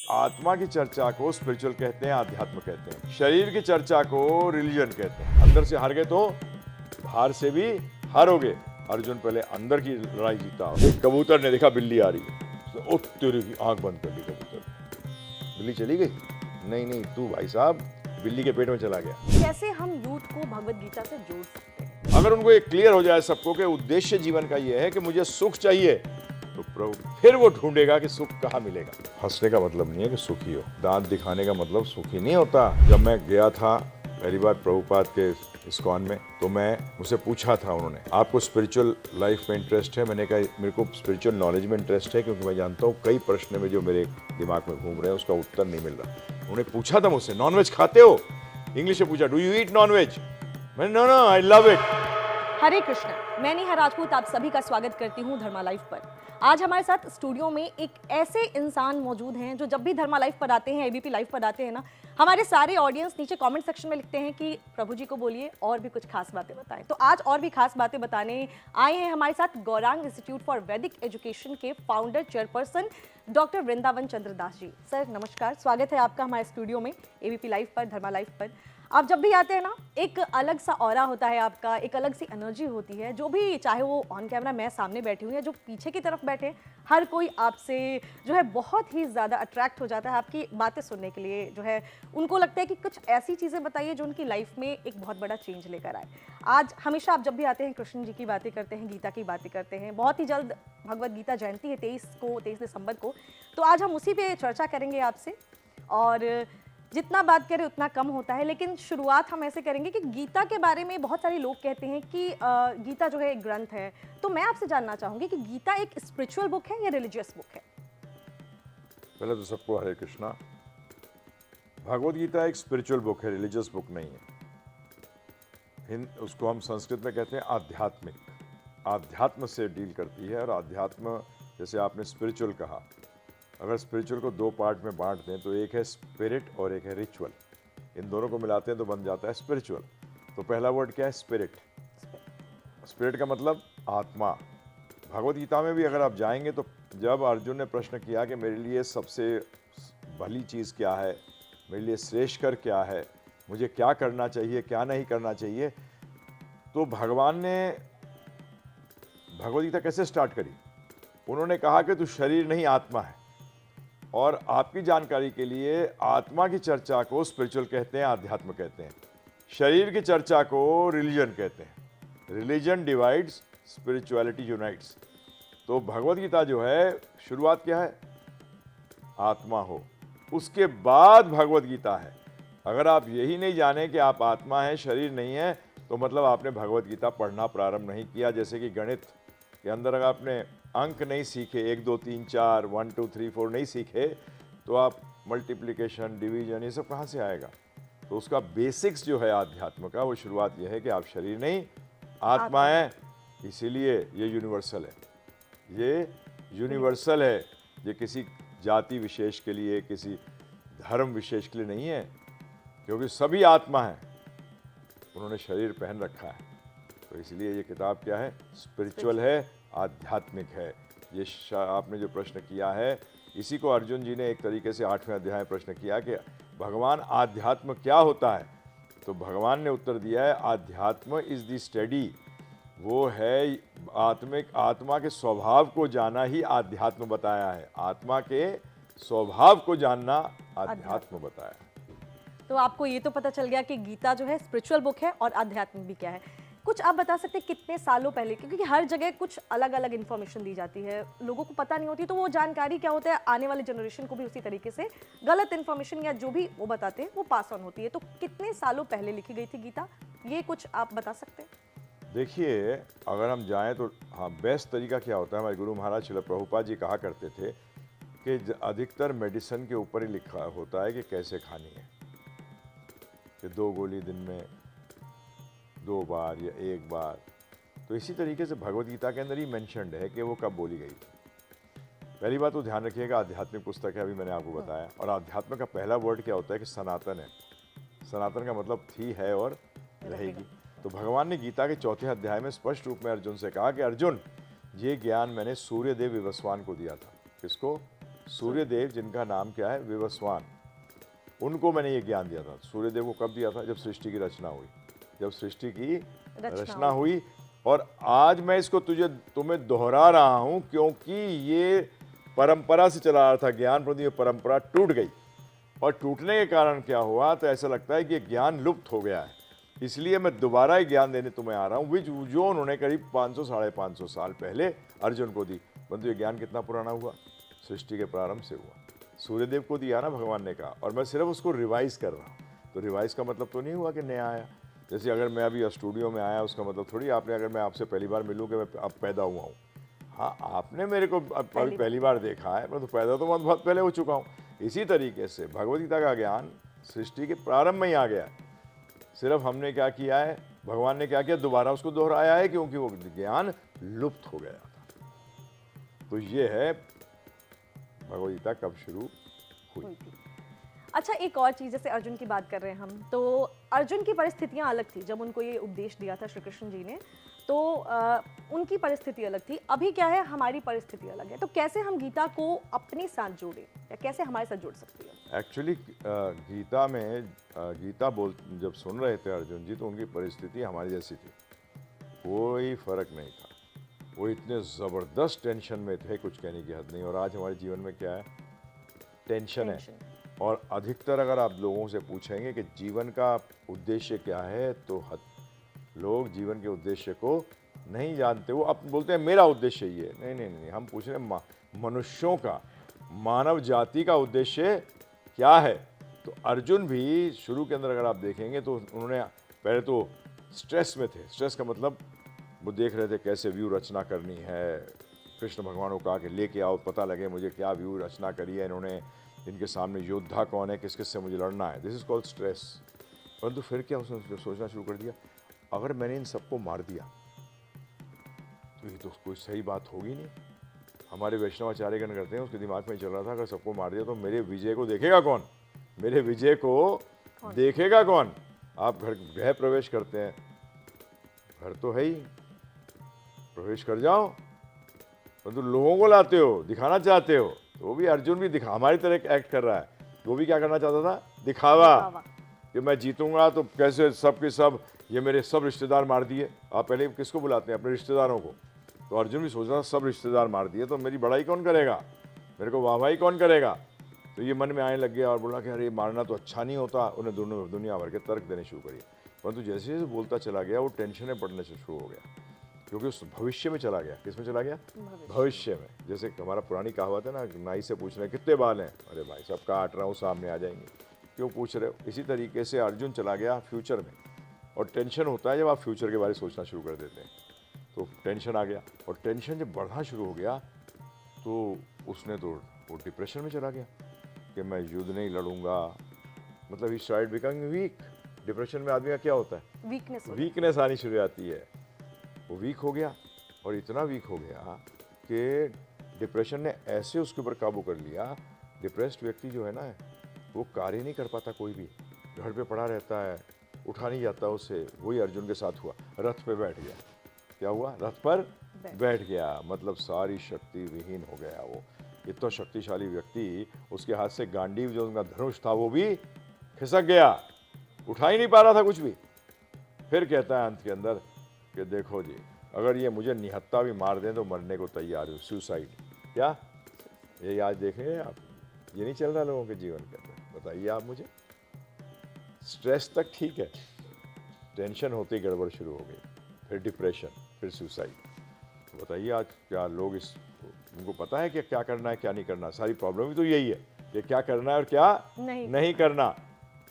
आत्मा की चर्चा को स्पिरिचुअल कहते हैं, आध्यात्म कहते हैं। शरीर की चर्चा को रिलीजन कहते हैं। अंदर से हार गए तो बाहर से भी हारोगे। अर्जुन पहले अंदर की लड़ाई जीता। एक कबूतर ने देखा बिल्ली आ रही है, उसने उठ तेरी की आंख बंद कर ली। कबूतर, बिल्ली चली गई। नहीं नहीं, तू भाई साहब बिल्ली के पेट में चला गया। कैसे हम यूथ को भगवत गीता से जोड़ सकते हैं? अगर उनको ये क्लियर हो जाए सबको कि उद्देश्य जीवन का ये है कि मुझे सुख चाहिए, तो प्रभु फिर वो ढूंढेगा कि सुख कहाँ मिलेगा। हंसने का मतलब नहीं है कि सुखी हो, दांत दिखाने का मतलब सुखी नहीं होता। जब मैं गया था पहली बार प्रभुपाद के इस्कॉन में, तो मुझसे पूछा था उन्होंने, आपको स्पिरिचुअल लाइफ में इंटरेस्ट है? मैंने कहा मेरे को स्पिरिचुअल नॉलेज में इंटरेस्ट है, क्योंकि मैं जानता हूँ कई प्रश्न में जो मेरे दिमाग में घूम रहे हैं उसका उत्तर नहीं मिल रहा। उन्होंने पूछा था मुझसे, नॉनवेज खाते हो? इंग्लिश में पूछा, डू यू ईट नॉनवेज? मैंने no no, I love it. Hare Krishna, मैं नेहा राजपूत आप सभी का स्वागत करती हूँ धर्मा लाइफ पर। आज हमारे साथ स्टूडियो में एक ऐसे इंसान मौजूद हैं जो जब भी धर्मा लाइफ पर आते हैं, एबीपी लाइव पर आते हैं ना, हमारे सारे ऑडियंस नीचे कमेंट सेक्शन में लिखते हैं कि प्रभु जी को बोलिए और भी कुछ खास बातें बताएं। तो आज और भी खास बातें बताने आए हैं हमारे साथ गौरांग इंस्टीट्यूट फॉर वैदिक एजुकेशन के फाउंडर चेयरपर्सन डॉक्टर वृंदावन चंद्र दास जी। सर नमस्कार, स्वागत है आपका हमारे स्टूडियो में एबीपी लाइव पर, धर्मा लाइव पर। आप जब भी आते हैं ना, एक अलग सा ऑरा होता है आपका, एक अलग सी एनर्जी होती है। जो भी, चाहे वो ऑन कैमरा मैं सामने बैठी हूँ या जो पीछे की तरफ बैठे, हर कोई आपसे जो है बहुत ही ज़्यादा अट्रैक्ट हो जाता है आपकी बातें सुनने के लिए। जो है उनको लगता है कि कुछ ऐसी चीज़ें बताइए जो उनकी लाइफ में एक बहुत बड़ा चेंज लेकर आए। आज हमेशा आप जब भी आते हैं कृष्ण जी की बातें करते हैं, गीता की बातें करते हैं। बहुत ही जल्द भगवद गीता जयंती है 23 दिसंबर को, तो आज हम उसी पे चर्चा करेंगे आपसे। और जितना बात करें उतना कम होता है, लेकिन शुरुआत हम ऐसे करेंगे कि गीता के बारे में बहुत सारे लोग कहते हैं कि गीता जो है एक ग्रंथ है। तो मैं आपसे जानना चाहूंगी कि गीता एक स्पिरिचुअल बुक है या रिलीजियस बुक है? पहले तो सबको हरे कृष्णा। भगवद गीता एक स्पिरिचुअल बुक है, रिलीजियस बुक नहीं है। उसको हम संस्कृत में कहते हैं आध्यात्मिक। आध्यात्म से डील करती है। और आध्यात्म, जैसे आपने स्पिरिचुअल कहा, अगर स्पिरिचुअल को दो पार्ट में बांट दें तो एक है स्पिरिट और एक है रिचुअल। इन दोनों को मिलाते हैं तो बन जाता है स्पिरिचुअल। तो पहला वर्ड क्या है? स्पिरिट। स्पिरिट का मतलब आत्मा। भगवद गीता में भी अगर आप जाएंगे तो जब अर्जुन ने प्रश्न किया कि मेरे लिए सबसे भली चीज़ क्या है, मेरे लिए श्रेष्ठकर क्या है, मुझे क्या करना चाहिए, क्या नहीं करना चाहिए, तो भगवान ने भगवद गीता कैसे स्टार्ट करी? उन्होंने कहा कि तू शरीर नहीं आत्मा है। और आपकी जानकारी के लिए, आत्मा की चर्चा को स्पिरिचुअल कहते हैं, आध्यात्म कहते हैं। शरीर की चर्चा को रिलीजन कहते हैं। Religion divides, spirituality unites. तो भगवद गीता जो है, शुरुआत क्या है? आत्मा हो, उसके बाद भगवद गीता है। अगर आप यही नहीं जाने कि आप आत्मा हैं, शरीर नहीं है, तो मतलब आपने भगवद गीता पढ़ना प्रारंभ नहीं किया। जैसे कि गणित के अंदर अगर आपने अंक नहीं सीखे, 1 2 3 4 1 2 3 4 नहीं सीखे, तो आप मल्टीप्लिकेशन, डिवीजन, ये सब कहाँ से आएगा? तो उसका बेसिक्स जो है आध्यात्म का, वो शुरुआत यह है कि आप शरीर नहीं आत्मा है। इसीलिए ये यूनिवर्सल है। ये यूनिवर्सल है। ये किसी जाति विशेष के लिए, किसी धर्म विशेष के लिए नहीं है, क्योंकि सभी आत्मा है। उन्होंने शरीर पहन रखा है। तो इसलिए ये किताब क्या है? स्पिरिचुअल है, आध्यात्मिक है। ये आपने जो प्रश्न किया है, इसी को अर्जुन जी ने एक तरीके से 8वें अध्याय में प्रश्न किया कि भगवान आध्यात्म क्या होता है? तो भगवान ने उत्तर दिया है, आध्यात्म इज द स्टडी। वो है आत्मिक, आत्मा के स्वभाव को जाना ही आध्यात्म बताया है। आत्मा के स्वभाव को जानना आध्यात्म बताया है। तो आपको ये तो पता चल गया कि गीता जो है स्पिरिचुअल बुक है और आध्यात्मिक भी क्या है। कुछ आप बता सकते हैं कितने सालों पहले, क्योंकि हर जगह कुछ अलग अलग इन्फॉर्मेशन दी जाती है, लोगों को पता नहीं होती, तो वो जानकारी क्या होता है, आने वाले जनरेशन को भी उसी तरीके से गलत इन्फॉर्मेशन या जो भी वो बताते हैं वो पास ऑन होती है। तो कितने सालों पहले लिखी गई थी गीता, ये कुछ आप बता सकते हैं? देखिए, अगर हम जाएं तो हाँ, बेस्ट तरीका क्या होता है, हमारे गुरु महाराज श्रील प्रभुपाद जी कहा करते थे कि अधिकतर मेडिसिन के ऊपर ही लिखा होता है कि कैसे खानी है, कि 2 गोली दिन में 2 बार या 1 बार। तो इसी तरीके से भगवद गीता के अंदर ही मेंशन्ड है कि वो कब बोली गई थी। पहली बात तो ध्यान रखिएगा, आध्यात्मिक पुस्तक है, अभी मैंने आपको बताया। और आध्यात्म का पहला वर्ड क्या होता है? कि सनातन है। सनातन का मतलब थी, है और रहेगी। तो भगवान ने गीता के 4थे अध्याय में स्पष्ट रूप में अर्जुन से कहा कि अर्जुन, ये ज्ञान मैंने सूर्यदेव विवस्वान को दिया था। किसको? सूर्यदेव, जिनका नाम क्या है, विवस्वान, उनको मैंने ये ज्ञान दिया था। सूर्यदेव को कब दिया था? जब सृष्टि की रचना हुई, जब सृष्टि की रचना हुई। और आज मैं इसको तुम्हें दोहरा रहा हूं क्योंकि ये परंपरा से चला आ रहा था ज्ञान, परंतु ये परंपरा टूट गई। और टूटने के कारण क्या हुआ, तो ऐसा लगता है कि ये ज्ञान लुप्त हो गया है। इसलिए मैं दोबारा ये ज्ञान देने तुम्हें आ रहा हूँ, जो उन्होंने करीब 500 साढ़े 500 साल पहले अर्जुन को दी। परंतु ये ज्ञान कितना पुराना हुआ? सृष्टि के प्रारंभ से हुआ। सूर्यदेव को दिया ना भगवान ने कहा, और मैं सिर्फ उसको रिवाइज कर रहा हूँ। तो रिवाइज का मतलब तो नहीं हुआ कि नया आया। जैसे अगर मैं अभी स्टूडियो में आया, उसका मतलब थोड़ी आपने, अगर मैं आपसे पहली बार मिलूँ कि मैं अब पैदा हुआ हूँ। हाँ, आपने मेरे को अभी पहली बार देखा है, परंतु पैदा तो बहुत पहले हो चुका हूँ। इसी तरीके से भगवद्गीता का ज्ञान सृष्टि के प्रारंभ में ही आ गया। सिर्फ हमने क्या किया है, भगवान ने क्या किया, दोबारा उसको दोहराया है, क्योंकि वो ज्ञान लुप्त हो गया था। तो ये है भगवद्गीता कब शुरू हुई। अच्छा, एक और चीज़, जैसे अर्जुन की बात कर रहे हैं हम, तो अर्जुन की परिस्थितियां अलग थी जब उनको ये उपदेश दिया था श्री कृष्ण जी ने, तो उनकी परिस्थिति अलग थी। अभी क्या है, हमारी परिस्थिति अलग है। तो कैसे हम गीता को अपने साथ जोड़ें, या कैसे हमारे साथ जोड़ सकती है? एक्चुअली गीता में जब सुन रहे थे अर्जुन जी, तो उनकी परिस्थिति हमारी जैसी थी, कोई फर्क नहीं था। वो इतने ज़बरदस्त टेंशन में थे, कुछ कहने की हद नहीं। और आज हमारे जीवन में क्या है, टेंशन है। और अधिकतर अगर आप लोगों से पूछेंगे कि जीवन का उद्देश्य क्या है, तो लोग जीवन के उद्देश्य को नहीं जानते। वो अब बोलते हैं मेरा उद्देश्य ये है। नहीं नहीं नहीं, हम पूछ रहे हैं मनुष्यों का, मानव जाति का उद्देश्य क्या है। तो अर्जुन भी शुरू के अंदर अगर आप देखेंगे तो उन्होंने पहले तो स्ट्रेस में थे। स्ट्रेस का मतलब वो देख रहे थे कैसे व्यू रचना करनी है। कृष्ण भगवान को कहा कि लेके आओ, पता लगे मुझे क्या व्यू रचना करी है इन्होंने, इनके सामने योद्धा कौन है, किस किस से मुझे लड़ना है। This is called stress. परंतु फिर क्या उसने सोचना शुरू कर दिया, अगर मैंने इन सबको मार दिया तो ये तो कोई सही बात होगी नहीं। हमारे वैष्णवाचार्यगण करते हैं, उसके दिमाग में चल रहा था अगर सबको मार दिया तो मेरे विजय को देखेगा कौन, मेरे विजय को देखेगा कौन। आप गृह प्रवेश करते हैं, घर तो है ही, प्रवेश कर जाओ, परंतु लोगों को लाते हो, दिखाना चाहते हो। तो वो भी अर्जुन भी हमारी तरह एक्ट कर रहा है। वो भी क्या करना चाहता था, दिखावा कि मैं जीतूंगा तो कैसे सब के सब ये मेरे सब रिश्तेदार मार दिए। आप पहले किसको बुलाते हैं, अपने रिश्तेदारों को। तो अर्जुन भी सोच रहा सब रिश्तेदार मार दिए तो मेरी बड़ाई कौन करेगा, मेरे को वाहवाही कौन करेगा। तो ये मन में आने लग गया और बोला कि अरे मारना तो अच्छा नहीं होता। उन्हें दोनों दुनिया भर के तर्क देने शुरू करिए। परंतु जैसे जैसे बोलता चला गया वो टेंशनें पड़ने से शुरू हो गया, क्योंकि उस भविष्य में चला गया। किस में चला गया, भविष्य में। जैसे हमारा पुरानी कहावत है ना, नाई से पूछ रहे हैं कितने बाल हैं, अरे भाई सब काट रहा हूँ, सामने आ जाएंगे, क्यों पूछ रहे हो। इसी तरीके से अर्जुन चला गया फ्यूचर में। और टेंशन होता है जब आप फ्यूचर के बारे में सोचना शुरू कर देते हैं, तो टेंशन आ गया। और टेंशन जब बढ़ना शुरू हो गया तो उसने तो वो डिप्रेशन में चला गया कि मैं युद्ध नहीं लड़ूंगा। मतलब he started becoming week. Depression में आदमी का क्या होता है, वीकनेस आनी शुरू आती है। वो वीक हो गया, और इतना वीक हो गया कि डिप्रेशन ने ऐसे उसके ऊपर काबू कर लिया। डिप्रेस्ड व्यक्ति जो है ना, वो कार्य नहीं कर पाता, कोई भी घर पे पड़ा रहता है, उठा नहीं जाता उसे। वही अर्जुन के साथ हुआ, रथ पे बैठ गया। क्या हुआ, रथ पर बैठ गया, मतलब सारी शक्ति विहीन हो गया। वो इतना शक्तिशाली व्यक्ति, उसके हाथ से गांडीव जो उनका धनुष था वो भी खिसक गया, उठा ही नहीं पा रहा था कुछ भी। फिर कहता है अंत के अंदर कि देखो जी, अगर ये मुझे निहत्था भी मार दें तो मरने को तैयार हूँ, सुसाइड। क्या ये आज देखें आप, ये नहीं चल रहा लोगों के जीवन के अंदर। बताइए आप मुझे, स्ट्रेस तक ठीक है, टेंशन होते ही गड़बड़ शुरू हो गई, फिर डिप्रेशन, फिर सुसाइड। तो बताइए आज क्या लोग उनको पता है कि क्या करना है क्या नहीं करना। सारी प्रॉब्लम भी तो यही है कि क्या करना है और क्या नहीं करना।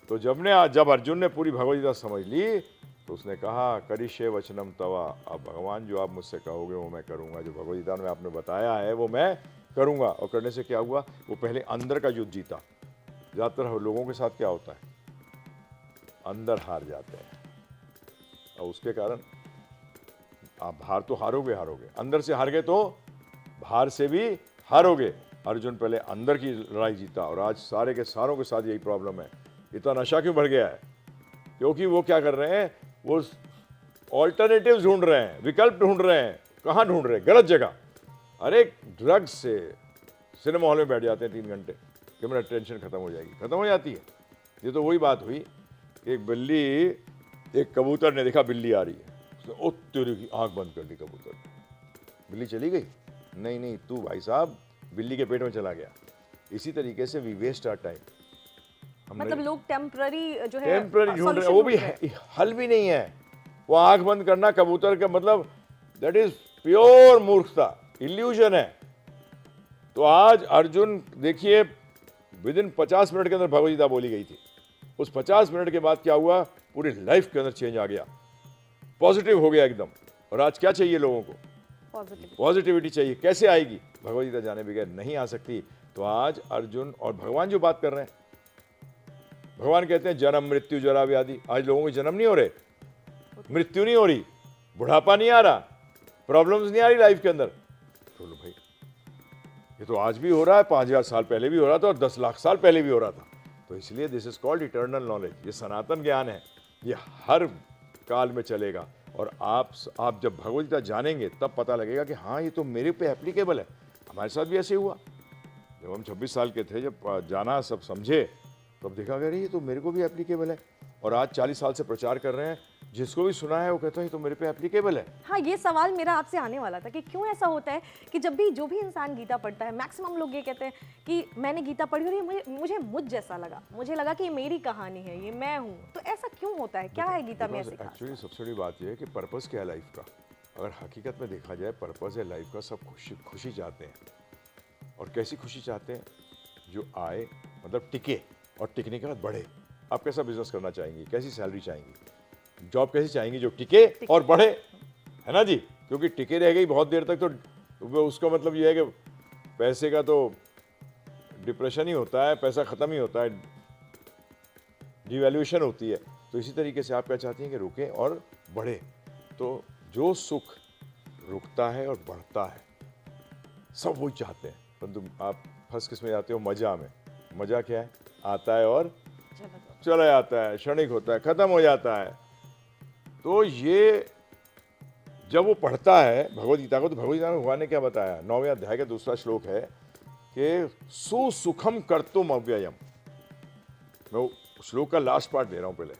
तो जब अर्जुन ने पूरी भगवद्गीता समझ ली तो उसने कहा करिष्ये वचनम तवा, अब भगवान जो आप मुझसे कहोगे वो मैं करूँगा, जो भगवद्गीता में आपने बताया है वो मैं करूँगा। और करने से क्या हुआ, वो पहले अंदर का युद्ध जीता। ज़्यादातर लोगों के साथ क्या होता है, अंदर हार जाते हैं, और उसके कारण आप बाहर तो हारोगे, अंदर से हार गए तो बाहर से भी हारोगे। अर्जुन पहले अंदर की लड़ाई जीता, और आज सारे के सारों के साथ यही प्रॉब्लम है। इतना नशा क्यों बढ़ गया है, क्योंकि वो क्या कर रहे हैं, वो ऑल्टरनेटिव ढूंढ रहे हैं, विकल्प ढूंढ रहे हैं। कहाँ ढूंढ रहे हैं, गलत जगह। अरे ड्रग्स से, सिनेमा हॉल में बैठ जाते हैं 3 घंटे कि मेरा टेंशन खत्म हो जाएगी, खत्म हो जाती है। ये तो वही बात हुई कि एक कबूतर ने देखा बिल्ली आ रही है, उसने ओ तेरी की आंख बंद कर दी कबूतर ने। बिल्ली चली गई? नहीं, तू भाई साहब बिल्ली के पेट में चला गया। इसी तरीके से वी वेस्ट आवर टाइम। मतलब लोग टेम्पररी जो है टेम्पररी ढूंढ रहे हैं, solution वो भी ढूंढ रहे हैं। हल भी नहीं है। वो आंख बंद करना कबूतर का मतलब दैट इज प्योर मूर्खता, इल्यूजन है। तो आज अर्जुन देखिए विदिन 50 मिनट के अंदर भगवद गीता बोली गई थी। उस 50 मिनट के बाद क्या हुआ, पूरी लाइफ के अंदर चेंज आ गया, पॉजिटिव हो गया एकदम। और आज क्या चाहिए लोगों को? पॉजिटिविटी चाहिए। कैसे आएगी? भगवद गीता जाने बगैर नहीं आ सकती। तो आज अर्जुन और भगवान जो बात कर रहे हैं, भगवान कहते हैं जन्म मृत्यु जरा व्याधि। आज लोगों के जन्म नहीं हो रहे, मृत्यु नहीं हो रही, बुढ़ापा नहीं आ रहा, प्रॉब्लम्स नहीं आ रही लाइफ के अंदर। बोलो भाई, ये तो आज भी हो रहा है, 5000 साल पहले भी हो रहा था और 10 लाख साल पहले भी हो रहा था। तो इसलिए this is called eternal knowledge. ये सनातन ज्ञान है, ये हर काल में चलेगा। और आप जब भगवद गीता जानेंगे तब पता लगेगा कि हाँ ये तो मेरे पे एप्लीकेबल है। हमारे साथ भी ऐसे हुआ। जब हम 26 साल के थे, जब जाना सब समझे, तब देखा कि ये तो मेरे को भी एप्लीकेबल है। और आज 40 साल से प्रचार कर रहे हैं, जिसको भी सुना है वो कहता है ये तो मेरे पे एप्लीकेबल है। हाँ, ये सवाल मेरा आपसे आने वाला था कि क्यों ऐसा होता है कि जब भी जो भी इंसान गीता पढ़ता है, मैक्सिमम लोग ये कहते हैं कि मैंने गीता पढ़ी और ये मुझे मुझ जैसा लगा, मुझे लगा कि ये मेरी कहानी है, ये मैं हूँ। तो ऐसा क्यों होता है? क्या है गीता में ऐसे खास? एक्चुअली सबसे बड़ी बात यह है कि पर्पस क्या है लाइफ का। अगर हकीकत में देखा जाए, पर्पस है लाइफ का। सब खुशी चाहते हैं। और कैसी खुशी चाहते हैं? जो आए, मतलब टिके, और टिकने के बाद बढ़े। आप कैसा बिजनेस करना चाहेंगी? कैसी सैलरी चाहेंगी? जॉब कैसी चाहेंगी? जो टिके और बढ़े, है ना जी? क्योंकि टिके रह गई बहुत देर तक तो उसका मतलब ये है कि पैसे का तो डिप्रेशन ही होता है, पैसा खत्म ही होता है, डिवैल्यूएशन होती है। तो इसी तरीके से आप क्या चाहती हैं कि रुके और बढ़े। तो जो सुख रुकता है और बढ़ता है, सब वही चाहते हैं। परंतु आप फंस किस में जाते हो? मजा में। मजा क्या है? आता है और चला जाता है, क्षणिक होता है, खत्म हो जाता है। तो ये जब वो पढ़ता है भगवद गीता को, तो भगवद गीता में भगवान ने क्या बताया? 9वें अध्याय का दूसरा श्लोक है कि सुसुखम कर्तुम अव्ययम। मैं वो श्लोक का लास्ट पार्ट दे रहा हूं पहले।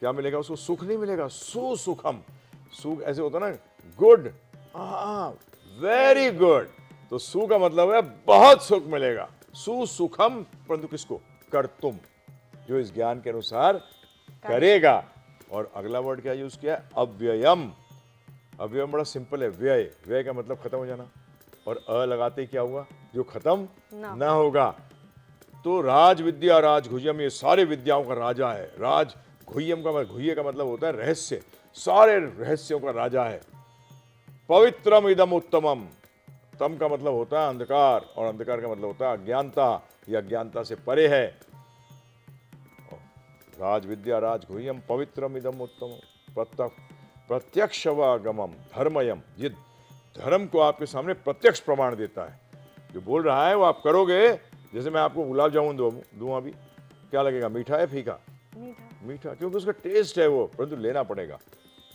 क्या मिलेगा उसको? सुख नहीं मिलेगा, सुसुखम। सुख ऐसे होता ना, गुड, वेरी गुड। तो सु का मतलब है बहुत सुख मिलेगा, सुसुखम। परंतु किसको? कर्तुम, जो इस ज्ञान के अनुसार करेगा। और अगला वर्ड क्या यूज किया? अव्ययम। अव्ययम बड़ा सिंपल है, व्यय। व्यय का मतलब खत्म हो जाना। और अ लगाते ही क्या हुआ? जो खत्म ना होगा। तो राज विद्या राज गुह्यम, ये सारे विद्याओं का राजा है। राज गुह्यम का मतलब, गुह्य का मतलब होता है रहस्य, सारे रहस्यों का राजा है। पवित्रम इदम उत्तमम। तम का मतलब होता है अंधकार, और अंधकार का मतलब होता है अज्ञानता। यह अज्ञानता से परे है। राज विद्या राज गुह्यम पवित्रम इदम उत्तम प्रत्यक्षवागमम धर्मयम। ये धर्म को आपके सामने प्रत्यक्ष प्रमाण देता है। जो बोल रहा है वो आप करोगे। जैसे मैं आपको गुलाब जामुन दूं अभी, क्या लगेगा? मीठा है फीका? मीठा, क्योंकि उसका टेस्ट है वो, परंतु लेना पड़ेगा।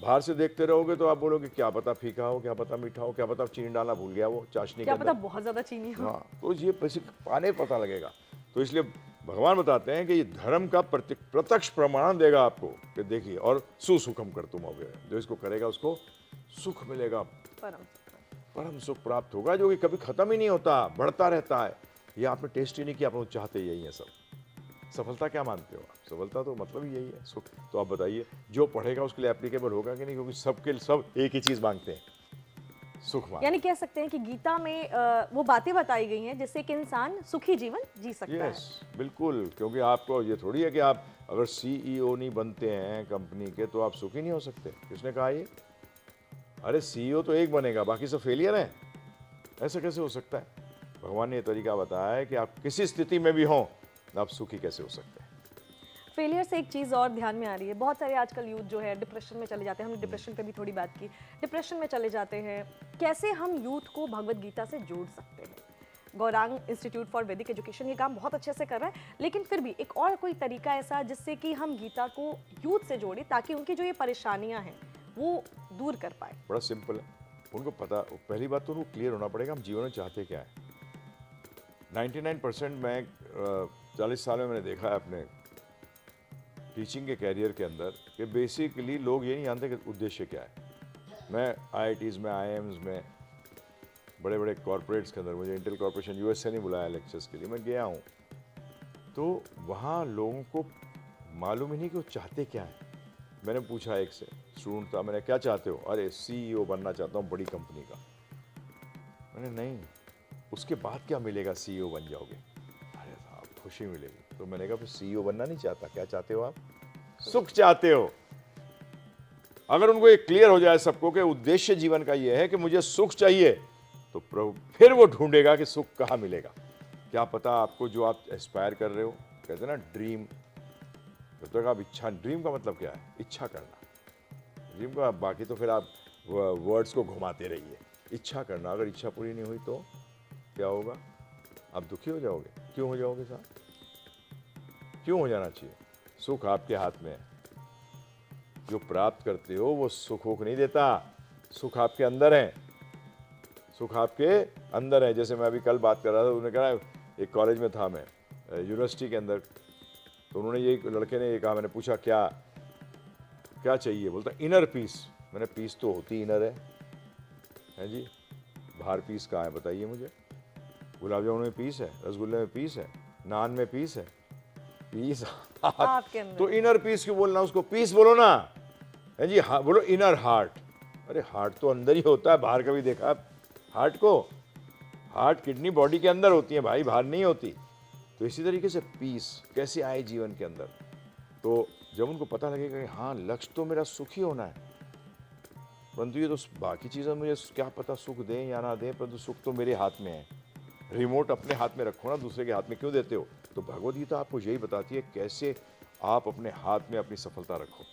बाहर से देखते रहोगे तो आप बोलोगे क्या पता फीका हो, क्या पता मीठा हो, क्या पता चीनी डालना भूल गया वो चाशनी के अंदर, क्या पता बहुत ज्यादा चीनी हो। हाँ, तो ये पाने पता लगेगा। तो इसलिए भगवान बताते हैं कि ये धर्म का प्रत्यक्ष प्रमाण देगा आपको कि देखिए। और सुसुखम कर्तुम अव्ययम, जो इसको करेगा उसको सुख मिलेगा, परम सुख प्राप्त होगा, जो कि कभी खत्म ही नहीं होता, बढ़ता रहता है। ये आपने टेस्ट ही नहीं किया, आप लोग चाहते यही है सब। सफलता क्या मानते हो आप? सफलता तो मतलब ही यही है, सुख। तो आप बताइए, जो पढ़ेगा उसके लिए एप्लीकेबल होगा कि नहीं? क्योंकि सबके सब एक ही चीज मांगते हैं, सुख मांगते हैं। यानी कह सकते हैं कि गीता में वो बातें बताई गई हैं जिससे कि इंसान सुखी जीवन जी सकता है। बिल्कुल। क्योंकि आपको ये थोड़ी है कि आप अगर सीईओ नहीं बनते हैं कंपनी के तो आप सुखी नहीं हो सकते। किसने कहा ये? अरे सीईओ तो एक बनेगा, बाकी सब फेलियर हैं। ऐसा कैसे हो सकता है? भगवान ने ये तरीका बताया है कि आप किसी स्थिति में भी हों, आप सुखी कैसे हो सकते हैं। फेलियर से एक चीज़ और ध्यान में आ रही है, बहुत सारे आजकल यूथ जो है डिप्रेशन में चले जाते हैं। हमने डिप्रेशन पे भी थोड़ी बात की, डिप्रेशन में चले जाते हैं। कैसे हम यूथ को भगवद गीता से जोड़ सकते हैं? गौरांग इंस्टीट्यूट फॉर वैदिक एजुकेशन ये काम बहुत अच्छे से कर रहा है, लेकिन फिर भी एक और कोई तरीका ऐसा जिससे कि हम गीता को यूथ से जोड़ें ताकि उनकी जो ये परेशानियां हैं वो दूर कर पाए? बड़ा सिंपल है, उनको पता, पहली बात तो उनको क्लियर होना पड़ेगा हम जीवन में चाहते क्या है। 99% मैं 40 साल में मैंने देखा है अपने टीचिंग के कैरियर के अंदर कि बेसिकली लोग ये नहीं जानते कि उद्देश्य क्या है। मैं IITs में, IIMs में, बड़े बड़े कॉरपोरेट्स के अंदर, मुझे इंटेल कॉर्पोरेशन यूएस से नहीं बुलाया लेक्चर्स के लिए, मैं गया हूँ, तो वहाँ लोगों को मालूम ही नहीं कि वो चाहते क्या हैं। मैंने पूछा एक से स्टूडेंट था, मैंने क्या चाहते हो? अरे CEO बनना चाहता हूँ बड़ी कंपनी का। मैंने नहीं, उसके बाद क्या मिलेगा CEO बन जाओगे? अरे साहब खुशी मिलेगी। तो मैंने कहा फिर CEO बनना नहीं चाहता, क्या चाहते हो आप? सुख चाहते हो। अगर उनको ये क्लियर हो जाए सबको कि उद्देश्य जीवन का ये है कि मुझे सुख चाहिए, तो प्रभु फिर वो ढूंढेगा कि सुख कहाँ मिलेगा। क्या पता आपको जो आप एस्पायर कर रहे हो, कहते हैं ना ड्रीम, जब तक आप इच्छा, ड्रीम का मतलब क्या है? इच्छा करना। ड्रीम का बाकी तो फिर आप वर्ड्स को घुमाते रहिए। इच्छा करना, अगर इच्छा पूरी नहीं हुई तो क्या होगा? आप दुखी हो जाओगे। क्यों हो जाओगे साहब? क्यों हो जाना चाहिए? सुख आपके हाथ में है। जो प्राप्त करते हो वो सुख वुख नहीं देता, सुख आपके अंदर है। सुख आपके अंदर है। जैसे मैं अभी कल बात कर रहा था, उन्होंने कहा एक कॉलेज में था मैं, यूनिवर्सिटी के अंदर, तो उन्होंने ये लड़के ने ये कहा, मैंने पूछा क्या क्या चाहिए? बोलता इनर पीस। मैंने पीस तो होती इनर है जी, बाहर पीस कहाँ है बताइए मुझे? गुलाब जामुन में पीस है, रसगुल्ले में पीस है, नान में पीस है, पीस आपके अंदर। तो इनर पीस क्यों बोलना? उसको पीस बोलो ना, है जी। हाँ बोलो इनर हार्ट। अरे हार्ट तो अंदर ही होता है, बाहर कभी देखा आप हार्ट को? हार्ट किडनी बॉडी के अंदर होती है भाई, बाहर नहीं होती। तो इसी तरीके से पीस कैसे आए जीवन के अंदर? तो जब उनको पता लगेगा कि हाँ लक्ष्य तो मेरा सुखी होना है, परंतु ये तो बाकी चीज़ें मुझे क्या पता सुख दें या ना दें, परंतु सुख तो मेरे हाथ में है। रिमोट अपने हाथ में रखो ना, दूसरे के हाथ में क्यों देते हो? तो भगवद गीता आपको यही बताती है कैसे आप अपने हाथ में अपनी सफलता रखो।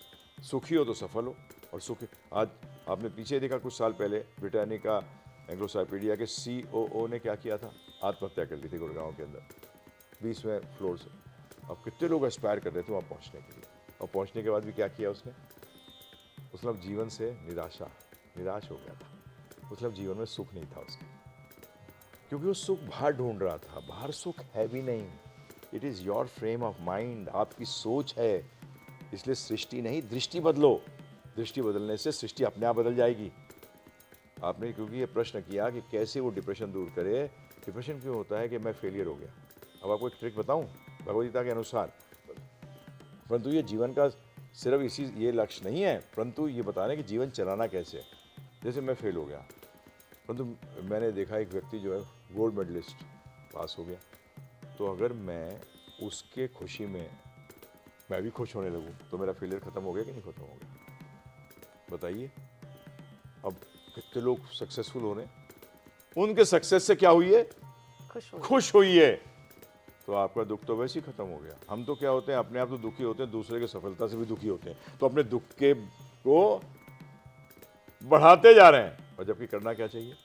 सुखी हो तो सफल हो। और सुखी, आज आपने पीछे देखा कुछ साल पहले ब्रिटानिका एंग्लोसाइपीडिया के COO ने क्या किया था? आत्महत्या कर ली थी गुड़गांव के अंदर 20वें फ्लोर से। अब कितने लोग एस्पायर कर रहे थे वहाँ पहुँचने के लिए, और पहुँचने के बाद भी क्या किया उसने? मतलब जीवन से निराश हो गया था। मतलब जीवन में सुख नहीं था उसके, क्योंकि वो सुख बाहर ढूंढ रहा था। बाहर सुख है भी नहीं। It is your frame of mind, आपकी सोच है। इसलिए सृष्टि नहीं, दृष्टि बदलो। दृष्टि बदलने से सृष्टि अपने आप बदल जाएगी। आपने क्योंकि ये प्रश्न किया कि कैसे वो डिप्रेशन दूर करे। डिप्रेशन क्यों होता है कि मैं फेलियर हो गया। अब आपको एक ट्रिक बताऊं भगवद गीता के अनुसार, परंतु ये जीवन का सिर्फ ये लक्ष्य नहीं है, परंतु ये बताना कि जीवन चलाना कैसे है। जैसे मैं फेल हो गया, परंतु मैंने देखा एक व्यक्ति जो है गोल्ड मेडलिस्ट पास हो गया, तो अगर मैं उसके खुशी में मैं भी खुश होने लगूं तो मेरा फेलियर खत्म हो गया कि नहीं खत्म हो गया? बताइए। अब कितने लोग सक्सेसफुल हो रहे हैं, उनके सक्सेस से क्या हुई है? खुश हुई है। तो आपका दुख तो वैसे ही खत्म हो गया। हम तो क्या होते हैं, अपने आप तो दुखी होते हैं, दूसरे की सफलता से भी दुखी होते हैं, तो अपने दुख के को बढ़ाते जा रहे हैं। और जबकि करना क्या चाहिए?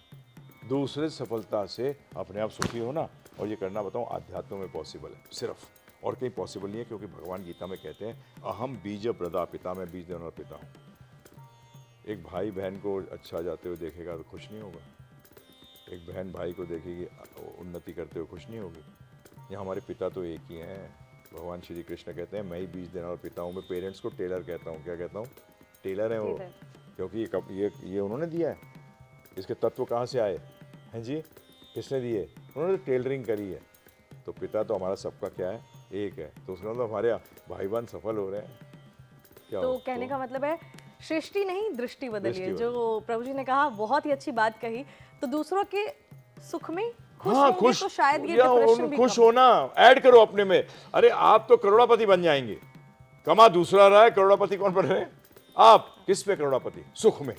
दूसरे सफलता से अपने आप सुखी होना। और ये करना बताऊं आध्यात्म में पॉसिबल है सिर्फ, और कहीं पॉसिबल नहीं है। क्योंकि भगवान गीता में कहते हैं अहम बीज प्रदा पिता, मैं बीज देने वाला पिता हूँ। एक भाई बहन को अच्छा जाते हुए देखेगा तो खुश नहीं होगा। एक बहन भाई को देखेगी उन्नति करते हुए खुश नहीं होगी। ये हमारे पिता तो एक ही हैं। भगवान श्री कृष्ण कहते हैं मैं ही बीज देने वाला पिता हूँ। मैं पेरेंट्स को टेलर कहता हूँ। क्या कहता हूँ? टेलर है वो, क्योंकि ये उन्होंने दिया है। इसके तत्व कहाँ से आए हैं जी? किसने दिए? उन्होंने तो टेलरिंग करी है। तो पिता तो हमारा सबका क्या है? एक है। तो उसका मतलब हमारे भाई बहन सफल हो रहे हैं। क्या तो कहने का मतलब है सृष्टि नहीं दृष्टि बदलिए। जो प्रभु जी ने कहा बहुत ही अच्छी बात कही। तो दूसरों के सुख में खुश होंगे तो शायद ये डिप्रेशन भी खुश होना ऐड करो अपने में। अरे आप तो करोड़पति बन जाएंगे। कमा दूसरा रहा है, करोड़पति कौन बन रहे हैं? आप। किस पे करोड़पति? सुख में।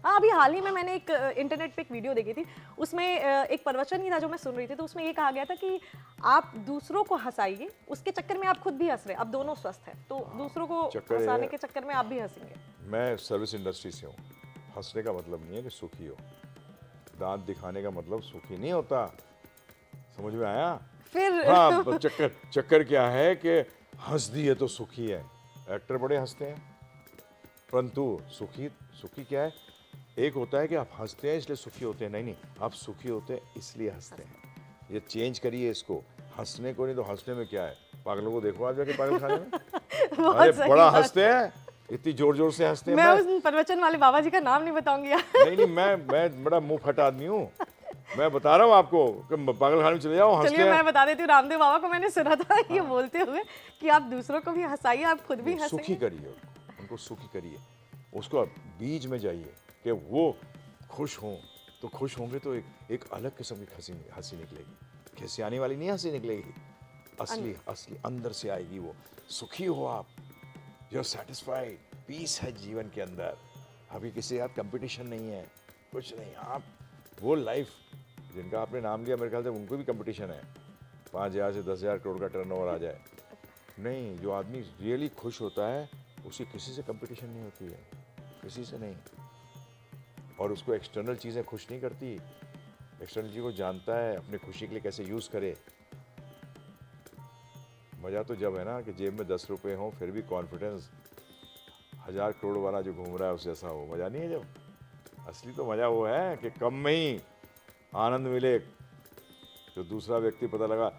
हाँ, अभी हाल ही में मैंने एक इंटरनेट पे एक वीडियो देखी थी, उसमें एक प्रवचन ही था जो मैं सुन रही थी। तो उसमें ये कहा गया था कि आप दूसरों को हंसाइए, उसके चक्कर में आप खुद भी हंस रहे हैं, अब दोनों स्वस्थ हैं, तो दूसरों को हंसाने के चक्कर में आप भी हंसेंगे। मैं सर्विस इंडस्ट्री से हूँ। हंसने का मतलब नहीं है कि सुखी हो। दांत दिखाने का मतलब सुखी नहीं होता। समझ में आया? फिर हाँ, चक्कर क्या है कि हंस दिए तो सुखी है। एक्टर बड़े हंसते हैं, परंतु सुखी क्या है? एक होता है कि आप हंसते हैं इसलिए सुखी होते हैं। नहीं, आप सुखी होते हैं इसलिए हंसते हैं। ये चेंज करिए इसको, हंसने को नहीं तो हंसने में क्या है, पागलों को देखो आज जाके पागल खाने में। बहुत अरे सही बड़ा बात। हंसते हैं, इतनी जोर जोर से हंसते हैं। मैं उस प्रवचन वाले बाबा जी का नाम नहीं बताऊंगी यार। नहीं नहीं, मैं बड़ा मुंह फट आदमी हूँ, मैं बता रहा हूँ आपको कि पागल खाने में चले जाओ, हंसते चलिए हैं। मैं बता देती हूँ, रामदेव बाबा को मैंने सुना था ये बोलते हुए कि आप दूसरों को भी हंसाइए, आप खुद भी सुखी हंसें। करिए उनको सुखी करिए, उसको बीज में जाइए कि वो खुश हों, तो खुश होंगे तो एक अलग किस्म की हंसी निकलेगी, खिसियाने वाली नहीं हंसी निकलेगी, असली असली अंदर से आएगी वो। सुखी हो आप, यू आर सेटिस्फाइड, पीस है जीवन के अंदर, अभी किसी के साथ कंपटीशन नहीं है, कुछ नहीं। आप वो लाइफ जिनका आपने नाम लिया, मेरे ख्याल से उनको भी कंपटीशन है, 5,000 से 10,000 करोड़ का टर्नओवर आ जाए। नहीं, जो आदमी रियली खुश होता है उसे किसी से कंपटीशन नहीं होती है, किसी से नहीं, और उसको एक्सटर्नल चीज़ें खुश नहीं करती, एक्सटर्नल चीज़ को जानता है अपनी खुशी के लिए कैसे यूज़ करे। मज़ा तो जब है ना कि जेब में 10 रुपये हों फिर भी कॉन्फिडेंस 1,000 करोड़ वाला जो घूम रहा है उस जैसा हो, मज़ा नहीं है जब। असली तो मज़ा वो है कि कम में ही आनंद मिले। जो दूसरा व्यक्ति पता लगा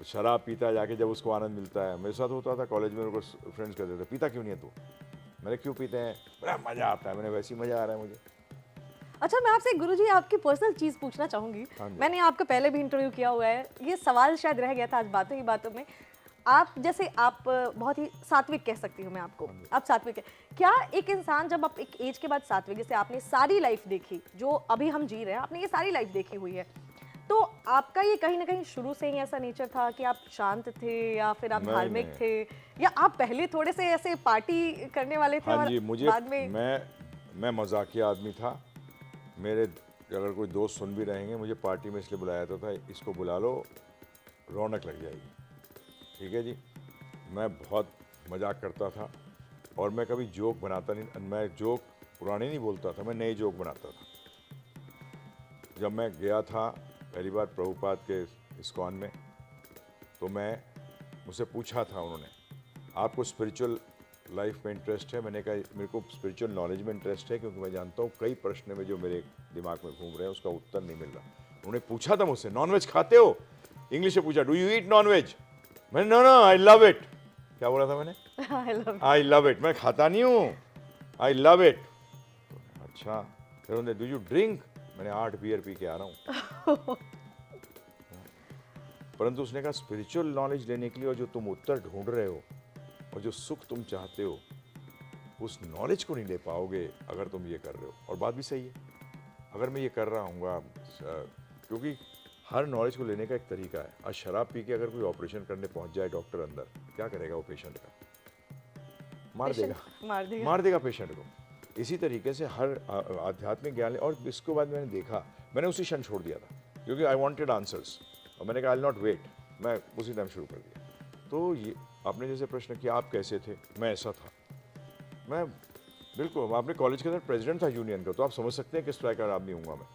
शराब पीता है, जाके जब उसको आनंद मिलता है, मेरे साथ होता था कॉलेज में, मेरे को फ्रेंड्स कहते थे पीता क्यों नहीं है तू, मैंने क्यों पीते हैं, बड़ा मज़ा आता है, मैंने वैसे ही मज़ा आ रहा है मुझे। अच्छा, मैं आपसे गुरुजी आपकी पर्सनल चीज पूछना चाहूंगी। हाँ जी। मैंने आपका पहले भी इंटरव्यू किया हुआ है, ये सवाल शायद रह गया था आज बातों ही बातों में। आप जैसे आप बहुत ही सात्विक कह सकती हूँ मैं आपको, आप सात्विक है। क्या एक इंसान जब आप एक एज के बाद सात्विक, जैसे आपने सारी लाइफ देखी जो अभी हम जी रहे हैं, आपने ये सारी लाइफ देखी हुई है, तो आपका ये कहीं ना कहीं शुरू से ही ऐसा नेचर था कि आप शांत थे या फिर आप नहीं, धार्मिक नहीं। थे, या आप पहले थोड़े से ऐसे पार्टी करने वाले थे हाँ और जी, मुझे बाद में? मैं मजाकिया आदमी था। मेरे अगर कोई दोस्त सुन भी रहेंगे, मुझे पार्टी में इसलिए बुलाया जाता था, इसको बुला लो रौनक लग जाएगी, ठीक है जी। मैं बहुत मजाक करता था और मैं कभी जोक बनाता नहीं, मैं जोक पुराने नहीं बोलता था, मैं नए जोक बनाता था। जब मैं गया था पहली बार प्रभुपाद के इस्कॉन में, तो मुझसे पूछा था उन्होंने, आपको स्पिरिचुअल लाइफ में इंटरेस्ट है? मैंने कहा मेरे को स्पिरिचुअल नॉलेज में इंटरेस्ट है, क्योंकि मैं जानता हूँ कई प्रश्न में जो मेरे दिमाग में घूम रहे हैं उसका उत्तर नहीं मिल रहा। उन्होंने पूछा था मुझसे, नॉनवेज खाते हो? इंग्लिश में पूछा, डू यू ईट नॉनवेज? मैंने no no I love it. क्या बोला था मैंने? I love it. मैं खाता नहीं हूँ, आई लव इट। अच्छा, फिर उन्होंने, डू यू ड्रिंक? मैंने 8 बियर पी के आ रहा हूँ। परंतु उसने कहा स्पिरिचुअल नॉलेज लेने के लिए और जो तुम उत्तर ढूंढ रहे हो और जो सुख तुम चाहते हो, उस नॉलेज को नहीं ले पाओगे अगर तुम ये कर रहे हो। और बात भी सही है, अगर मैं ये कर रहा हूँ, क्योंकि हर नॉलेज को लेने का एक तरीका है। आज शराब पी के अगर कोई ऑपरेशन करने पहुंच जाए डॉक्टर अंदर, क्या करेगा वो पेशेंट का? मार देगा पेशेंट को। इसी तरीके से हर आध्यात्मिक ज्ञान, और इसके बाद मैंने देखा, मैंने उसी क्षण छोड़ दिया था क्योंकि आई वांटेड आंसर्स, और मैंने कहा आई विल नॉट वेट, मैं उसी टाइम शुरू कर दिया। तो ये आपने जैसे प्रश्न किया आप कैसे थे, मैं ऐसा था। मैं बिल्कुल, आपने कॉलेज के अंदर प्रेसिडेंट था यूनियन का, तो आप समझ सकते हैं किस तरह का आदमी हूँगा मैं।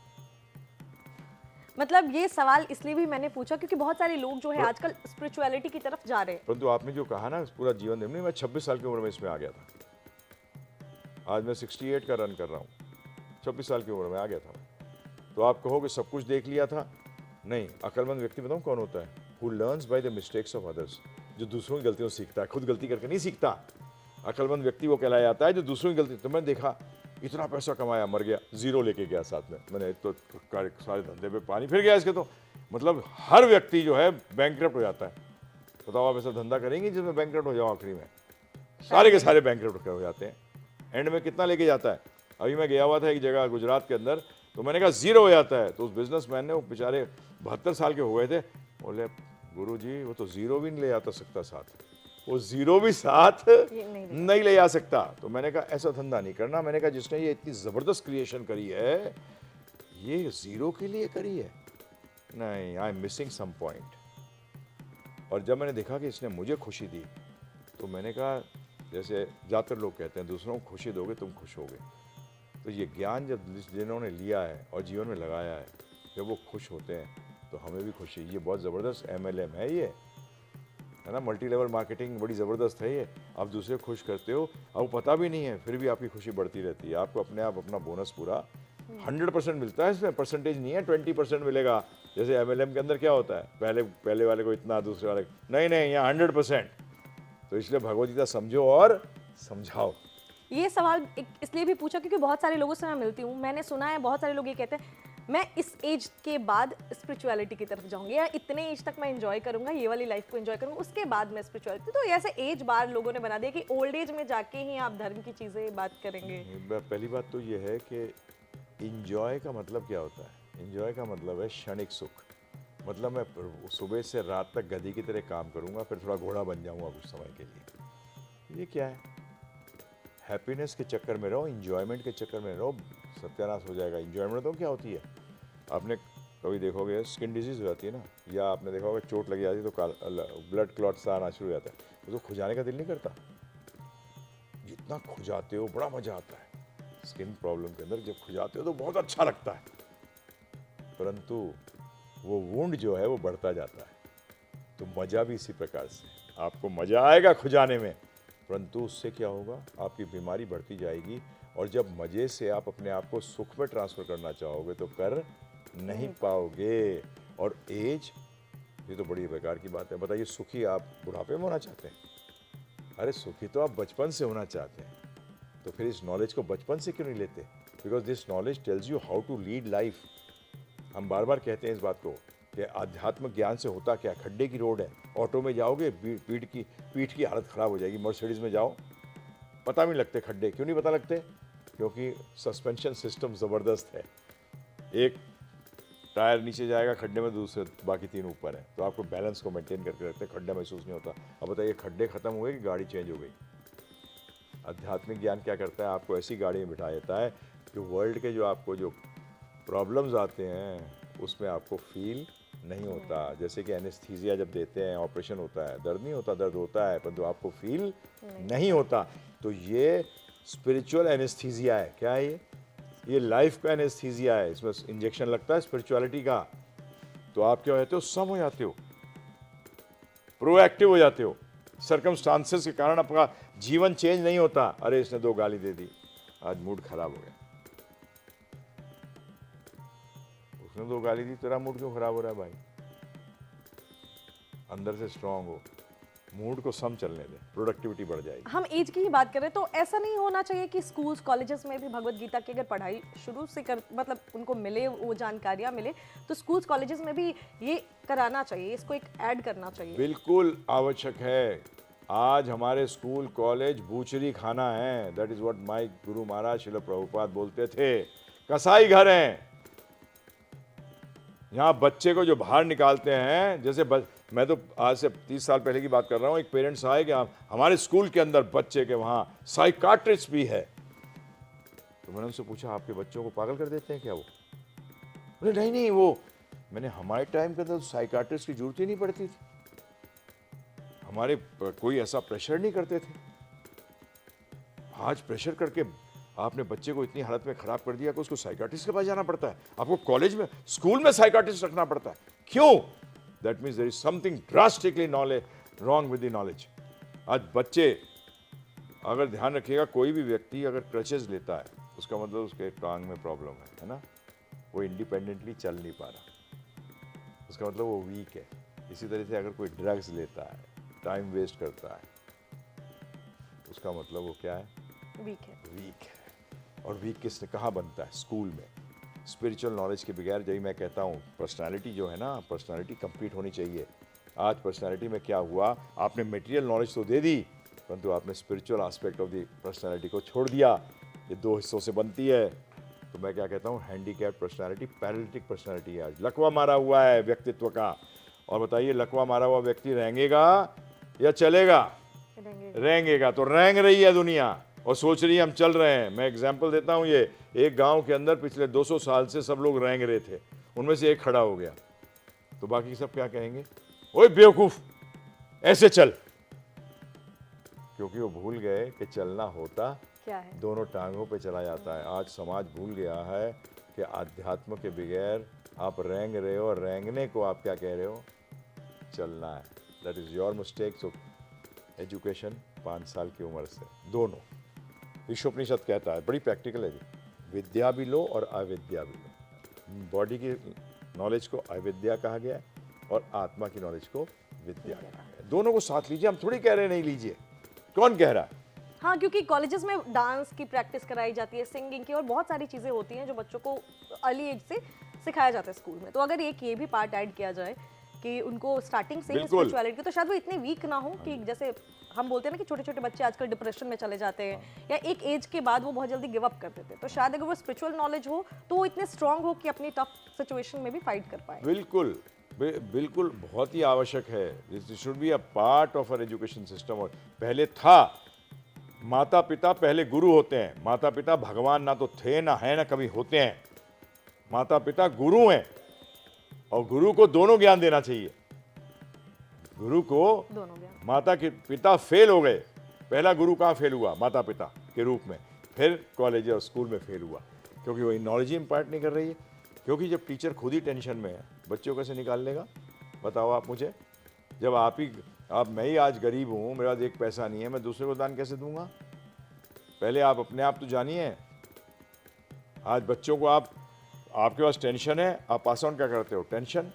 मतलब ये सवाल इसलिए भी मैंने पूछा क्योंकि बहुत सारे लोग जो है आजकल स्पिरिचुअलिटी की तरफ जा रहे हैं। परंतु आपने जो कहा ना पूरा जीवन नहीं, मैं 26 साल की उम्र में इसमें आ गया था। आज मैं 68 का रन कर रहा हूँ, 26 साल की उम्र में आ गया था। तो आप कहोगे सब कुछ देख लिया था? नहीं। अक्लमंद व्यक्ति बताऊँ कौन होता है? Who learns by the mistakes of others, जो दूसरों की गलतियों से सीखता है, खुद गलती करके नहीं सीखता। अक्लमंद व्यक्ति वो कहलाया जाता है जो दूसरों की गलती। तो मैंने देखा इतना पैसा कमाया, मर गया, जीरो लेके गया साथ में, मैंने तो सारे धंधे पे पानी फिर गया इसके। तो मतलब हर व्यक्ति जो है बैंकक्रप्ट हो जाता है। बताओ आप ऐसा धंधा करेंगे जिसमें बैंकक्रप्ट हो जाओ? आखिरी में सारे के सारे बैंकक्रप्ट हो जाते हैं। एंड में कितना लेके जाता है? अभी मैं गया हुआ था एक जगह गुजरात के अंदर, तो मैंने कहा जीरो हो जाता है। तो उस बिजनेसमैन ने, वो बेचारे 72 साल के हो गए थे, बोले गुरुजी वो तो जीरो भी नहीं ले आता सकता साथ, वो जीरो भी साथ नहीं ले आ सकता। तो मैंने कहा ऐसा धंधा नहीं करना। मैंने कहा जिसने ये इतनी जबरदस्त क्रिएशन करी है, ये जीरो के लिए करी है? नहीं, I am missing some point. और जब मैंने देखा कि इसने मुझे खुशी दी, तो मैंने कहा, जैसे ज़्यादातर लोग कहते हैं दूसरों को खुशी दोगे तुम खुश होगे, तो ये ज्ञान जब जिन्होंने लिया है और जीवन में लगाया है, जब वो खुश होते हैं तो हमें भी खुशी। ये बहुत ज़बरदस्त MLM है, ये है ना, मल्टी लेवल मार्केटिंग बड़ी ज़बरदस्त है ये। आप दूसरे खुश करते हो, आपको पता भी नहीं है, फिर भी आपकी खुशी बढ़ती रहती है। आपको अपने आप अपना बोनस पूरा 100% मिलता है, इसमें परसेंटेज नहीं है 20% मिलेगा। जैसे MLM के अंदर क्या होता है, पहले वाले को इतना, दूसरे वाले नहीं, यहाँ 100%। तो इसलिए भगवद गीता समझो और समझाओ। ये सवाल इसलिए भी पूछा क्योंकि बहुत सारे लोगों से मैं मिलती हूँ, मैंने सुना है बहुत सारे लोग ये कहते हैं मैं इस एज के बाद स्पिरिचुअलिटी की तरफ जाऊंगी, या इतने एज तक मैं एंजॉय करूंगा, ये वाली लाइफ को एंजॉय करूंगा, उसके बाद मैं स्पिरिचुअलिटी। तो ऐसे एज बार लोगों ने बना दिया कि ओल्ड एज में जाके ही आप धर्म की चीज़ें बात करेंगे। पहली बात तो ये है कि इंजॉय का मतलब क्या होता है। इंजॉय का मतलब है क्षणिक सुख। मतलब मैं सुबह से रात तक गधी की तरह काम करूंगा, फिर थोड़ा घोड़ा बन जाऊंगा कुछ समय के लिए। ये क्या है? हैप्पीनेस के चक्कर में रहो, इंजॉयमेंट के चक्कर में रहो, सत्यानाश हो जाएगा। इंजॉयमेंट तो क्या होती है, आपने कभी देखोगे स्किन डिजीज हो जाती है ना, या आपने देखा होगा चोट लगी जाती है तो ब्लड क्लॉट्स आना शुरू हो जाता है, वो तो खुजाने का दिल नहीं करता। जितना खुजाते हो बड़ा मजा आता है। स्किन प्रॉब्लम के अंदर जब खुजाते हो तो बहुत अच्छा लगता है, परंतु वो वुंड जो है वो बढ़ता जाता है। तो मजा भी इसी प्रकार से, आपको मजा आएगा खुजाने में, परंतु उससे क्या होगा, आपकी बीमारी बढ़ती जाएगी। और जब मजे से आप अपने आप को सुख में ट्रांसफर करना चाहोगे तो कर नहीं पाओगे। और एज, ये तो बड़ी बेकार की बात है। बताइए, सुखी आप बुढ़ापे में होना चाहते हैं? अरे सुखी तो आप बचपन से होना चाहते हैं। तो फिर इस नॉलेज को बचपन से क्यों नहीं लेते? Because this knowledge tells you how to lead life. हम बार बार कहते हैं इस बात को कि आध्यात्मिक ज्ञान से होता क्या, खड्डे की रोड है, ऑटो में जाओगे पीठ की हालत खराब हो जाएगी। मर्सिडीज में जाओ, पता भी नहीं लगते खड्डे। क्यों नहीं पता लगते? क्योंकि सस्पेंशन सिस्टम ज़बरदस्त है। एक टायर नीचे जाएगा खड्डे में, दूसरे बाकी 3 ऊपर है, तो आपको बैलेंस को मेंटेन करके रखते हैं, खड्डा महसूस नहीं होता। अब बताइए, खड्डे खत्म हुए कि गाड़ी चेंज हो गई? आध्यात्मिक ज्ञान क्या करता है, आपको ऐसी गाड़ी में बिठा देता है कि वर्ल्ड के जो आपको जो प्रॉब्लम्स आते हैं उसमें आपको फील नहीं होता। जैसे कि एनेस्थीसिया जब देते हैं, ऑपरेशन होता है, दर्द नहीं होता, दर्द होता है परंतु आपको फील नहीं होता। तो ये स्पिरिचुअल एनेस्थीसिया है। क्या है ये लाइफ का एनेस्थीसिया है। इसमें इंजेक्शन लगता है स्पिरिचुअलिटी का। तो आप क्या होते हो, सम हो जाते हो, प्रोएक्टिव हो जाते हो। सर्कमस्टांसेस के कारण आपका जीवन चेंज नहीं होता। अरे इसने 2 गाली दे दी, आज मूड खराब हो गया। उसने 2 गाली दी, तेरा मूड क्यों खराब हो रहा है भाई? अंदर से स्ट्रांग हो, मूड को सम चलने दें, प्रोडक्टिविटी बढ़ जाएगी। हम एज की ही बात करें तो ऐसा नहीं होना चाहिए कि स्कूल्स कॉलेजेस में भी भगवत गीता की अगर पढ़ाई शुरू से कर मतलब उनको मिले, वो जानकारियां मिले, तो स्कूल्स कॉलेजेस में भी ये कराना चाहिए, इसको एक ऐड करना चाहिए। बिल्कुल आवश्यक है। आज हमारे स्कूल कॉलेज बूचरी खाना है। That is what my Guru Maharaj Srila Prabhupada बोलते थे। कसाई घर हैं। यहाँ बच्चे को जो बाहर निकालते हैं, जैसे मैं तो आज से 30 साल पहले की बात कर रहा हूँ। एक पेरेंट्स आए कि हमारे स्कूल के अंदर बच्चे के वहाँ साइकाट्रिस्ट भी है। तो मैंने उनसे पूछा, आपके बच्चों को पागल कर देते हैं क्या वो? बोले नहीं, वो मैंने हमारे टाइम के अंदर तो साइकाट्रिस्ट की जरूरत ही नहीं पड़ती थी। हमारे कोई ऐसा प्रेशर नहीं करते थे। आज प्रेशर करके आपने बच्चे को इतनी हालत में खराब कर दिया कि उसको साइकाट्रिस्ट के पास जाना पड़ता है। आपको कॉलेज में, स्कूल में साइकाट्रिस्ट रखना पड़ता है। क्यों? That means there is something drastically wrong with the knowledge. आज बच्चे, अगर ध्यान रखिएगा, कोई भी व्यक्ति अगर क्रचेस लेता है उसका मतलब उसके टांग में प्रॉब्लम है ना, वो इंडिपेंडेंटली चल नहीं पा रहा, उसका मतलब वो वीक है। इसी तरह से अगर कोई ड्रग्स लेता है, टाइम वेस्ट करता है, उसका मतलब वो क्या है? वीक है। वीक है। और वीक किसने कहाँ बनता है? स्कूल में। स्पिरिचुअल नॉलेज के बगैर, जब मैं कहता हूँ पर्सनालिटी जो है ना, पर्सनालिटी कंप्लीट होनी चाहिए। आज पर्सनालिटी में क्या हुआ, आपने मटेरियल नॉलेज तो दे दी, परंतु आपने spiritual aspect of the personality को छोड़ दिया। ये 2 हिस्सों से बनती है। तो मैं क्या कहता हूँ, हैंडीकैप पर्सनालिटी, पैरालिटिक पर्सनालिटी है। आज लकवा मारा हुआ है व्यक्तित्व का। और बताइए, लकवा मारा हुआ व्यक्ति रहेंगेगा या चलेगा? रहेंगेगा। तो रेंग रही है दुनिया और सोच रही है हम चल रहे हैं। मैं एग्जांपल देता हूं, ये एक गांव के अंदर पिछले 200 साल से सब लोग रेंग रहे थे, उनमें से एक खड़ा हो गया, तो बाकी सब क्या कहेंगे? ओए बेवकूफ, ऐसे चल। क्योंकि वो भूल गए कि चलना होता क्या है? दोनों टांगों पे चला जाता है। आज समाज भूल गया है कि आध्यात्म के बगैर आप रेंग रहे हो, और रेंगने को आप क्या कह रहे हो? चलना है। That is your mistake. So education 5 साल की उम्र से दोनों, विश्वोपनिषद कहता है, बड़ी प्रैक्टिकल है जी। विद्या भी लो और अविद्या भी लो। बॉडी की नॉलेज को अविद्या कहा गया है और आत्मा की नॉलेज को विद्या कहा गया है। दोनों को साथ लीजिए, हम थोड़ी कह रहे नहीं लीजिए, कौन कह रहा है? हाँ, क्योंकि कॉलेजेस में डांस की प्रैक्टिस कराई जाती है, सिंगिंग की, और बहुत सारी चीज़ें होती हैं जो बच्चों को अर्ली एज से सिखाया जाता है स्कूल में। तो अगर एक ये भी पार्ट ऐड किया जाए कि उनको स्टार्टिंग से ही बिल्कुल। स्पिरिचुअलिटी, तो शायद वो इतने वीक ना हो कि जैसे हम बोलते हैं ना कि छोटे छोटे बच्चे आजकल डिप्रेशन में चले जाते हैं या एक एज के बाद वो बहुत जल्दी गिव अप कर देते हैं। तो शायद अगर वो स्पिरिचुअल नॉलेज हो तो वो इतने स्ट्रांग हो कि अपनी टफ सिचुएशन में भी फाइट कर पाए। बिल्कुल बिल्कुल, बहुत ही आवश्यक है। This should be a part of our education system. और पहले था, माता पिता पहले गुरु होते हैं। माता पिता भगवान ना तो थे, ना है, ना कभी होते हैं। माता पिता गुरु हैं और गुरु को दोनों ज्ञान देना चाहिए। गुरु को दोनों ज्ञान। माता के पिता फेल हो गए, पहला गुरु कहाँ फेल हुआ? माता पिता के रूप में। फिर कॉलेज और स्कूल में फेल हुआ क्योंकि वही नॉलेज ही इम्पार्ट नहीं कर रही है। क्योंकि जब टीचर खुद ही टेंशन में है, बच्चों कैसे निकाल लेगा? बताओ आप मुझे। जब मैं ही आज गरीब हूँ, मेरे पास एक पैसा नहीं है, मैं दूसरे को दान कैसे दूंगा? पहले आप अपने आप तो जानिए। आज बच्चों को आपके पास टेंशन है, आप पास ऑन क्या करते हो? टेंशन।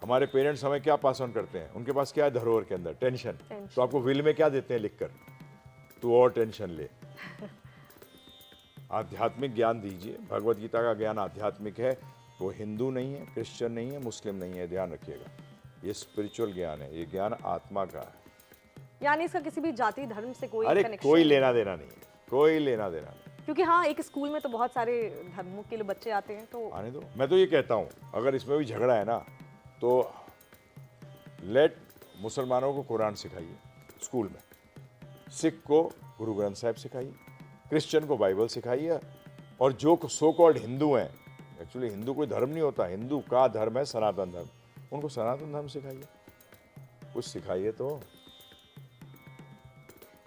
हमारे पेरेंट्स हमें क्या पास ऑन करते हैं? उनके पास क्या है धरोहर के अंदर? टेंशन। तो आपको विल में क्या देते हैं लिखकर? तू और टेंशन ले। आध्यात्मिक ज्ञान दीजिए। भगवत गीता का ज्ञान आध्यात्मिक है, वो हिंदू नहीं है, क्रिश्चियन नहीं है, मुस्लिम नहीं है, ध्यान रखिएगा। ये स्पिरिचुअल ज्ञान है, ये ज्ञान आत्मा का है। यानी इसका किसी भी जाति धर्म से कोई अरे कनेक्शन कोई लेना देना नहीं है, कोई लेना देना नहीं। क्योंकि हाँ, एक स्कूल में तो बहुत सारे धर्मों के लिए बच्चे आते हैं, तो आने दो। मैं तो ये कहता हूँ, अगर इसमें भी झगड़ा है ना, तो लेट मुसलमानों को कुरान सिखाइए स्कूल में, सिख को गुरु ग्रंथ साहिब सिखाइए, क्रिश्चियन को बाइबल सिखाइए, और जो सो कॉल्ड हिंदू हैं, एक्चुअली हिंदू कोई धर्म नहीं होता, हिंदू का धर्म है सनातन धर्म, उनको सनातन धर्म सिखाइए, कुछ सिखाइए तो।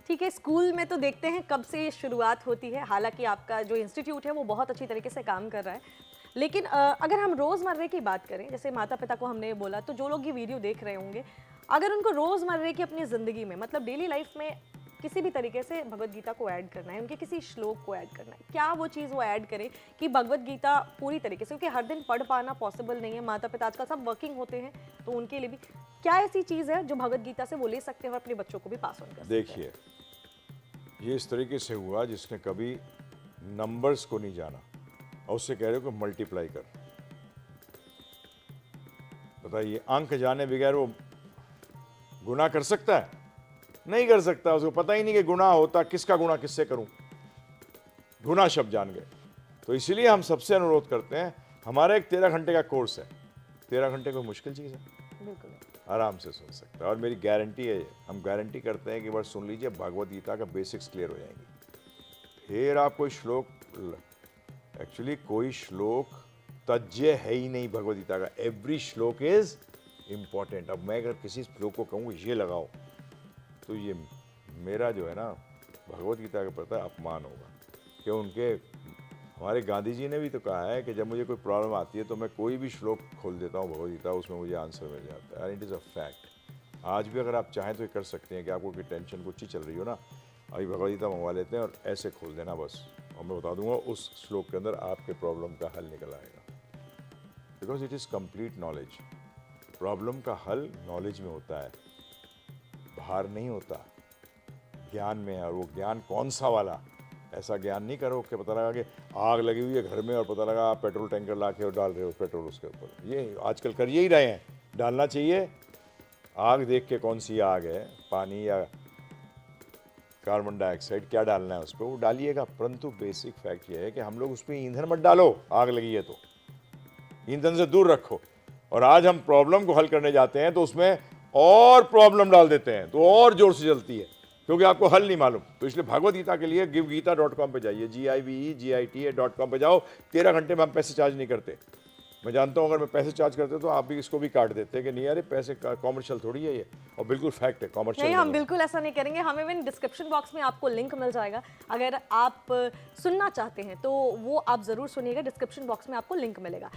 ठीक है। स्कूल में तो देखते हैं कब से ये शुरुआत होती है। हालांकि आपका जो इंस्टीट्यूट है वो बहुत अच्छी तरीके से काम कर रहा है, लेकिन अगर हम रोज़मर्रे की बात करें, जैसे माता पिता को हमने बोला, तो जो लोग ये वीडियो देख रहे होंगे, अगर उनको रोज़मर्रे की अपनी ज़िंदगी में, मतलब डेली लाइफ में किसी भी तरीके से भगवत गीता को ऐड करना है, उनके किसी श्लोक को ऐड करना है, क्या वो चीज़ वो ऐड करें कि भगवत गीता पूरी तरीके से, क्योंकि हर दिन पढ़ पाना पॉसिबल नहीं है, माता पिता आजकल सब वर्किंग होते हैं, तो उनके लिए भी क्या ऐसी चीज़ है जो भगवत गीता से वो ले सकते हैं और अपने बच्चों को भी पास ऑन कर सकते हैं? देखिए, ये इस तरीके से हुआ जिसने कभी नंबर्स को नहीं जाना और उससे कह रहे हो कि मल्टीप्लाई कर। बताइए, अंक जाने बगैर वो गुनाह कर सकता है? नहीं कर सकता। उसको पता ही नहीं कि गुनाह होता, किसका गुनाह किससे करूं। गुनाह शब्द जान गए। तो इसीलिए हम सबसे अनुरोध करते हैं, हमारा एक 13 घंटे का कोर्स है। 13 घंटे कोई मुश्किल चीज़ है? बिल्कुल आराम से सुन सकता है। और मेरी गारंटी है, हम गारंटी करते हैं कि बार सुन लीजिए, भगवत गीता का बेसिक्स क्लियर हो जाएंगी। फिर आप कोई श्लोक, एक्चुअली कोई श्लोक तज्य है ही नहीं भगवत गीता का। एवरी श्लोक इज इम्पॉर्टेंट। अब मैं अगर किसी श्लोक को कहूँ ये लगाओ, तो ये मेरा जो है ना भगवत गीता के प्रति अपमान होगा। कि उनके, हमारे गांधी जी ने भी तो कहा है कि जब मुझे कोई प्रॉब्लम आती है तो मैं कोई भी श्लोक खोल देता हूँ भगवत गीता, उसमें मुझे आंसर मिल जाता है। And it is a fact. आज भी अगर आप चाहें तो ये कर सकते हैं कि आपको कोई टेंशन कुछ ही चल रही हो ना, अभी भगवत गीता मंगवा लेते हैं और ऐसे खोल देना बस, और मैं बता दूंगा उस श्लोक के अंदर आपके प्रॉब्लम का हल निकल आएगा। Because it is complete knowledge. Problem का हल नॉलेज में होता है, बाहर नहीं होता, ज्ञान में है। और वो ज्ञान कौन सा वाला? ऐसा ज्ञान नहीं करो कि पता लगा कि आग लगी हुई है घर में और पता लगा आप पेट्रोल टैंकर ला के और डाल रहे हो पेट्रोल उसके ऊपर। ये आजकल कर यही रहे हैं। डालना चाहिए आग देख के, कौन सी आग है, पानी या कार्बन डाइऑक्साइड, क्या डालना है उस पर, वो डालिएगा। परंतु बेसिक फैक्ट ये है कि हम लोग उस पर ईंधन मत डालो। आग लगी है तो ईंधन से दूर रखो। और आज हम प्रॉब्लम को हल करने जाते हैं तो उसमें और प्रॉब्लम डाल देते हैं, तो और जोर से जलती है, क्योंकि आपको हल नहीं मालूम। तो इसलिए भगवत गीता के लिए givegita.com पे जाइए, GIVEGITA.com पे जाओ। 13 घंटे में हम पैसे चार्ज नहीं करते। मैं जानता हूँ अगर मैं पैसे चार्ज करते तो आप भी इसको भी काट देते कि नहीं यार पैसे कॉमर्शियल थोड़ी है ये, और बिल्कुल फैक्ट है कॉमर्शियल नहीं, हम बिल्कुल ऐसा नहीं करेंगे। हमें इवन डिस्क्रिप्शन बॉक्स में आपको लिंक मिल जाएगा, अगर आप सुनना चाहते हैं तो वो आप ज़रूर सुनिएगा। डिस्क्रिप्शन बॉक्स में आपको लिंक मिलेगा।